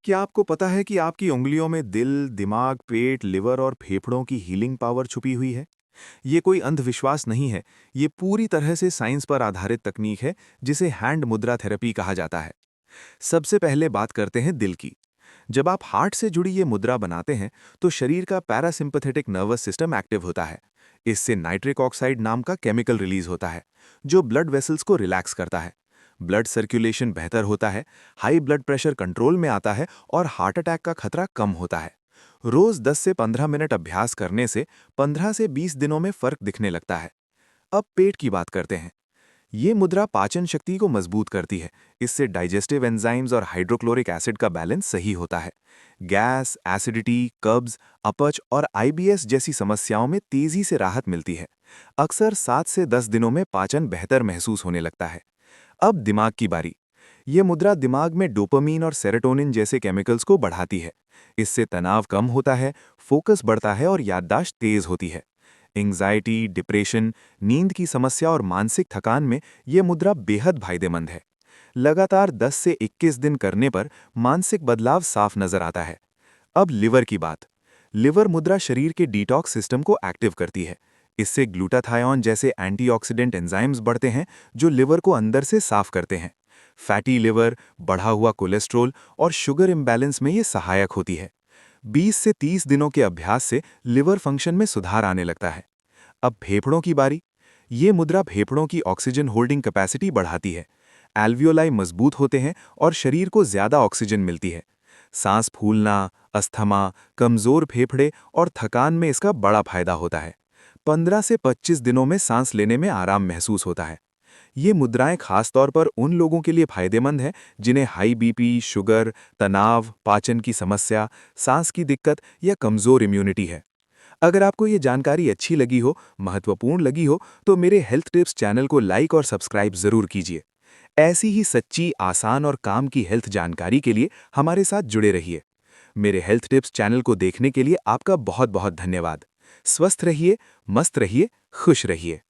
क्या आपको पता है कि आपकी उंगलियों में दिल, दिमाग, पेट, लिवर और फेफड़ों की हीलिंग पावर छुपी हुई है? ये कोई अंधविश्वास नहीं है, ये पूरी तरह से साइंस पर आधारित तकनीक है, जिसे हैंड मुद्रा थेरेपी कहा जाता है। सबसे पहले बात करते हैं दिल की। जब आप हार्ट से जुड़ी ये मुद्रा बनाते हैं, तो शरीर का पैरासिम्पैथेटिक नर्वस सिस्टम एक्टिव होता है। इससे नाइट्रिक ऑक्साइड नाम का केमिकल रिलीज होता है, जो ब्लड वेसल्स को रिलैक्स करता है। ब्लड सर्कुलेशन बेहतर होता है, हाई ब्लड प्रेशर कंट्रोल में आता है और हार्ट अटैक का खतरा कम होता है। रोज 10 से 15 मिनट अभ्यास करने से 15 से 20 दिनों में फर्क दिखने लगता है। अब पेट की बात करते हैं। ये मुद्रा पाचन शक्ति को मजबूत करती है। इससे डाइजेस्टिव एंजाइम्स और हाइड्रोक्लोरिक एसिड का बैलेंस सही होता है। गैस, एसिडिटी, कब्ज, अपच और आईबीएस जैसी समस्याओं में तेजी से राहत मिलती है। अक्सर 7 से 10 दिनों में पाचन बेहतर महसूस होने लगता है। अब दिमाग की बारी। ये मुद्रा दिमाग में डोपामीन और सेरोटोनिन जैसे केमिकल्स को बढ़ाती है। इससे तनाव कम होता है, फोकस बढ़ता है और याददाश्त तेज होती है। एंग्जाइटी, डिप्रेशन, नींद की समस्या और मानसिक थकान में ये मुद्रा बेहद फायदेमंद है। लगातार 10 से 21 दिन करने पर मानसिक बदलाव साफ नजर आता है। अब लिवर की बात। लिवर मुद्रा शरीर के डिटॉक्स सिस्टम को एक्टिव करती है। इससे ग्लूटाथायोन जैसे एंटीऑक्सीडेंट एंजाइम्स बढ़ते हैं, जो लिवर को अंदर से साफ करते हैं। फैटी लिवर, बढ़ा हुआ कोलेस्ट्रॉल और शुगर इम्बैलेंस में ये सहायक होती है। 20 से 30 दिनों के अभ्यास से लिवर फंक्शन में सुधार आने लगता है। अब फेफड़ों की बारी। ये मुद्रा फेफड़ों की ऑक्सीजन होल्डिंग कैपेसिटी बढ़ाती है। एल्वियोलाई मजबूत होते हैं और शरीर को ज्यादा ऑक्सीजन मिलती है। सांस फूलना, अस्थमा, कमजोर फेफड़े और थकान में इसका बड़ा फायदा होता है। 15 से 25 दिनों में सांस लेने में आराम महसूस होता है। ये मुद्राएं खासतौर पर उन लोगों के लिए फायदेमंद हैं जिन्हें हाई बीपी, शुगर, तनाव, पाचन की समस्या, सांस की दिक्कत या कमजोर इम्यूनिटी है। अगर आपको ये जानकारी अच्छी लगी हो, महत्वपूर्ण लगी हो, तो मेरे हेल्थ टिप्स चैनल को लाइक और सब्सक्राइब जरूर कीजिए। ऐसी ही सच्ची, आसान और काम की हेल्थ जानकारी के लिए हमारे साथ जुड़े रहिए। मेरे हेल्थ टिप्स चैनल को देखने के लिए आपका बहुत बहुत धन्यवाद। स्वस्थ रहिए, मस्त रहिए, खुश रहिए।